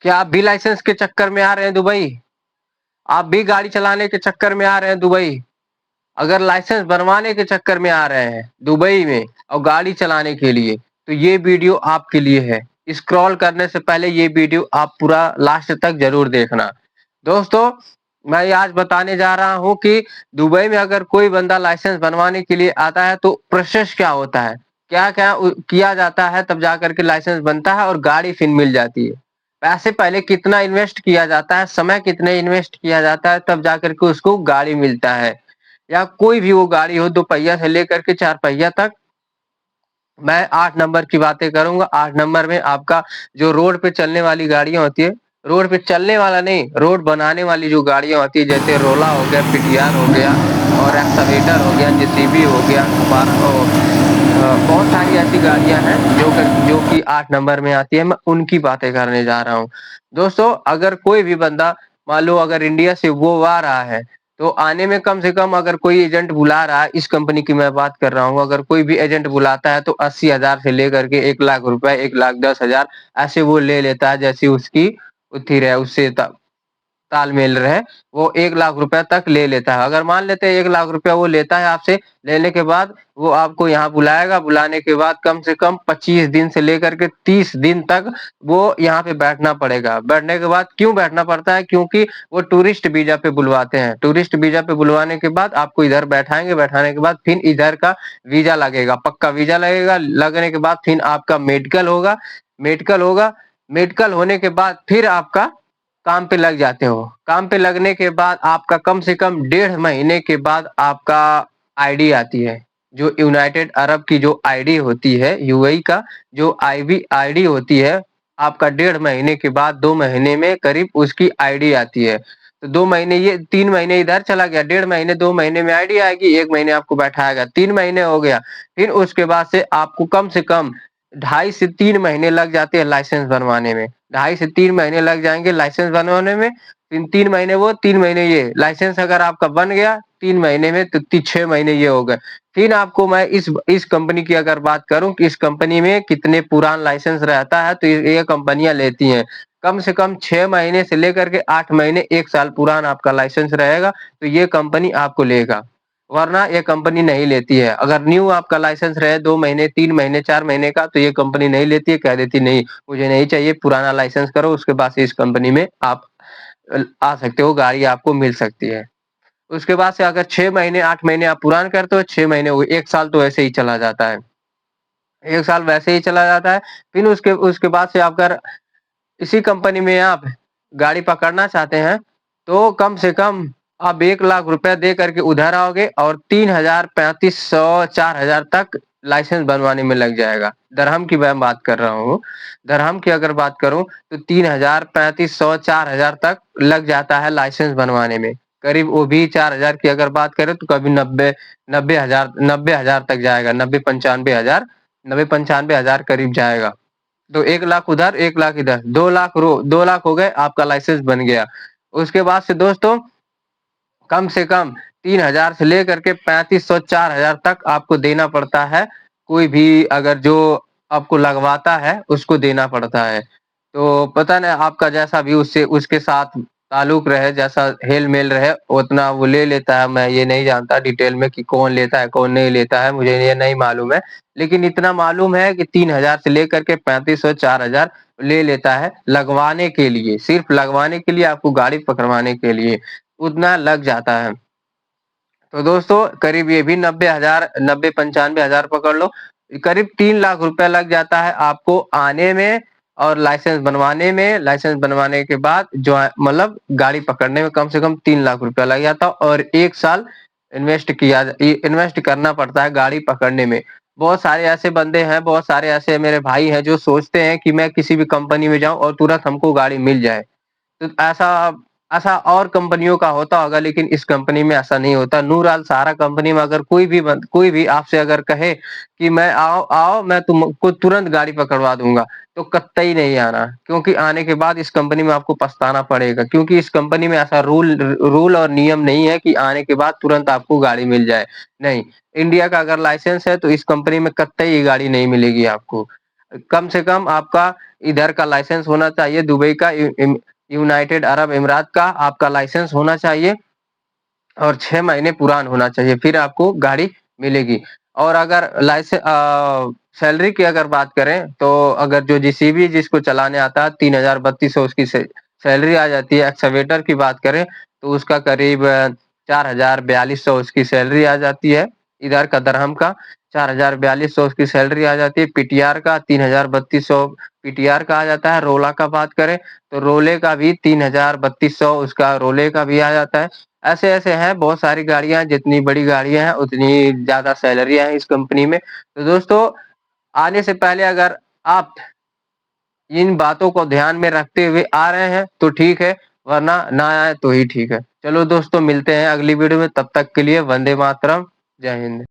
क्या आप भी लाइसेंस के चक्कर में आ रहे हैं दुबई? आप भी गाड़ी चलाने के चक्कर में आ रहे हैं दुबई? अगर लाइसेंस बनवाने के चक्कर में आ रहे हैं दुबई में और गाड़ी चलाने के लिए, तो ये वीडियो आपके लिए है। स्क्रॉल करने से पहले ये वीडियो आप पूरा लास्ट तक जरूर देखना। दोस्तों, मैं ये आज बताने जा रहा हूँ कि दुबई में अगर कोई बंदा लाइसेंस बनवाने के लिए आता है तो प्रोसेस क्या होता है, क्या क्या किया जाता है, तब जाकर के लाइसेंस बनता है और गाड़ी फिर मिल जाती है। पैसे पहले कितना इन्वेस्ट किया जाता है, समय कितने इन्वेस्ट किया जाता है, तब जाकर के उसको गाड़ी मिलता है। या कोई भी वो गाड़ी हो, 2 पहिया से लेकर के 4 पहिया तक। मैं 8 नंबर की बातें करूँगा। 8 नंबर में आपका जो रोड पे चलने वाली गाड़ियाँ होती है, रोड पे चलने वाला नहीं, रोड बनाने वाली जो गाड़ियाँ होती है, जैसे रोला हो गया, पीटीआर हो गया और एक्सकवेटर हो गया, जेसीबी हो गया, बहुत सारी ऐसी गाड़ियाँ हैं जो कि 8 नंबर में आती है। मैं उनकी बातें करने जा रहा हूँ। दोस्तों, अगर कोई भी बंदा मान लो अगर इंडिया से वो आ रहा है, तो आने में कम से कम अगर कोई एजेंट बुला रहा है, इस कंपनी की मैं बात कर रहा हूँ, अगर कोई भी एजेंट बुलाता है तो 80,000 से लेकर के 1,00,000 रुपए, 1,10,000 ऐसे वो ले लेता है, जैसी उसकी उतनी रहे, उससे तालमेल रहे, वो 1,00,000 रुपए तक ले लेता है। अगर मान लेते हैं 1,00,000 रुपया वो लेता है आपसे, लेने के बाद वो आपको यहाँ बुलाएगा, बुलाने के बाद कम से कम 25 दिन से लेकर के 30 दिन तक वो यहाँ पे बैठना पड़ेगा। बैठने के बाद क्यों बैठना पड़ता है? क्योंकि वो टूरिस्ट वीज़ा पे बुलवाते हैं। टूरिस्ट वीज़ा पे बुलवाने के बाद आपको इधर बैठाएँगे, बैठाने के बाद फिर इधर का वीज़ा लगेगा, पक्का वीज़ा लगेगा। लगने के बाद फिर आपका मेडिकल होगा, मेडिकल होगा, मेडिकल होने के बाद फिर आपका काम पे लग जाते हो। काम पे लगने के बाद आपका कम से कम 1.5 महीने के बाद आपका आईडी आती है। जो यूनाइटेड अरब की जो आईडी होती है, यूएई का जो आईबी आईडी होती है, आपका 1.5 महीने के बाद 2 महीने में करीब उसकी आईडी आती है। तो 2 महीने ये 3 महीने इधर चला गया, 1.5 महीने 2 महीने में आईडी आएगी, 1 महीने आपको बैठाएगा, 3 महीने हो गया। फिर उसके बाद से आपको कम से कम 2.5 से 3 महीने लग जाते हैं लाइसेंस बनवाने में। 2.5 से 3 महीने लग जाएँगे लाइसेंस बनवाने में। 3 महीने वो, 3 महीने ये। लाइसेंस अगर आपका बन गया 3 महीने में, तो 6 महीने ये हो गए। फिर आपको मैं इस कंपनी की अगर बात करूँ कि इस कंपनी में कितने पुरान लाइसेंस रहता है, तो ये कंपनियाँ लेती हैं। कम से कम 6 महीने से लेकर के 8 महीने, 1 साल पुराना आपका लाइसेंस रहेगा, तो ये कंपनी आपको लेगा। वरना ये कंपनी नहीं लेती है। अगर न्यू आपका लाइसेंस रहे 2 महीने, 3 महीने, 4 महीने का, तो ये कंपनी नहीं लेती है, कह देती नहीं, मुझे नहीं चाहिए, पुराना लाइसेंस करो, उसके बाद से इस कंपनी में आप आ सकते हो, गाड़ी आपको मिल सकती है। उसके बाद से अगर 6 महीने, 8 महीने आप पुरान करते हो, 6 महीने हो गए, 1 साल तो ऐसे ही चला जाता है। 1 साल वैसे ही चला जाता है। फिर उसके उसके बाद से अगर इसी कंपनी में आप गाड़ी पकड़ना चाहते हैं, तो कम से कम आप 1,00,000 रुपए दे करके उधर आओगे और 3,000, 3,500, 4,000 तक लाइसेंस बनवाने में लग जाएगा। दरहम की मैं बात कर रहा हूँ। दरहम की अगर बात करूँ तो 3,000, 3,500, 4,000 तक लग जाता है लाइसेंस बनवाने में। करीब वो भी 4,000 की अगर बात करें तो कभी 90,000 तक जाएगा, 90-95,000, 90-95,000 करीब जाएगा। तो 1,00,000 उधर, 1,00,000 इधर, 2,00,000 हो गए, आपका लाइसेंस बन गया। उसके बाद से दोस्तों कम से कम 3,000 से लेकर के 3,500, 4,000 तक आपको देना पड़ता है। कोई भी अगर जो आपको लगवाता है, उसको देना पड़ता है। तो पता नहीं आपका जैसा भी उससे उसके साथ ताल्लुक रहे, जैसा हेल-मेल रहे, उतना वो ले लेता है। मैं ये नहीं जानता डिटेल में कि कौन लेता है, कौन नहीं लेता है, मुझे ये नहीं मालूम है। लेकिन इतना मालूम है कि 3,000 से लेकर के 3,500, 4,000 ले लेता है लगवाने के लिए, सिर्फ़ लगवाने के लिए, आपको गाड़ी पकड़वाने के लिए, उतना लग जाता है। तो दोस्तों करीब ये भी 90,000, 90-95,000 पकड़ लो, करीब 3,00,000 रुपए लग जाता है आपको आने में और लाइसेंस बनवाने में। लाइसेंस बनवाने के बाद जो है मतलब गाड़ी पकड़ने में कम से कम 3,00,000 रुपया लग जाता है और 1 साल इन्वेस्ट करना पड़ता है गाड़ी पकड़ने में। बहुत सारे ऐसे बंदे हैं, बहुत सारे ऐसे मेरे भाई हैं जो सोचते हैं कि मैं किसी भी कंपनी में जाऊँ और तुरंत हमको गाड़ी मिल जाए। तो ऐसा ऐसा और कंपनियों का होता होगा, लेकिन इस कंपनी में ऐसा नहीं होता। नूर अल सहारा कंपनी में अगर कोई भी आपसे अगर कहे कि मैं आओ मैं तुमको तुरंत गाड़ी पकड़वा दूँगा, तो कतई नहीं आना, क्योंकि आने के बाद इस कंपनी में आपको पछताना पड़ेगा, क्योंकि इस कंपनी में ऐसा रूल और नियम नहीं है कि आने के बाद तुरंत आपको गाड़ी मिल जाए। नहीं, इंडिया का अगर लाइसेंस है तो इस कंपनी में कतई ये गाड़ी नहीं मिलेगी आपको। कम से कम आपका इधर का लाइसेंस होना चाहिए, दुबई का, यूनाइटेड अरब अमीरात का आपका लाइसेंस होना चाहिए और 6 महीने पुरान होना चाहिए, फिर आपको गाड़ी मिलेगी। और अगर सैलरी की अगर बात करें तो अगर जो जेसीबी जिसको चलाने आता है 3,3200 उसकी सैलरी आ जाती है। एक्सकवेटर की बात करें तो उसका करीब 4,4200 उसकी सैलरी आ जाती है। इधर का दरहम का 4,4200 उसकी सैलरी आ जाती है। पीटीआर का 3,3200 पीटीआर का आ जाता है। रोला का बात करें तो रोले का भी 3,3200 उसका रोले का भी आ जाता है। ऐसे-ऐसे हैं बहुत सारी गाड़ियाँ, जितनी बड़ी गाड़ियाँ हैं उतनी ज़्यादा सैलरियाँ हैं इस कंपनी में। तो दोस्तों, आने से पहले अगर आप इन बातों को ध्यान में रखते हुए आ रहे हैं तो ठीक है, वरना ना आए तो ही ठीक है। चलो दोस्तों, मिलते हैं अगली वीडियो में, तब तक के लिए वंदे मातरम, जय हिंद।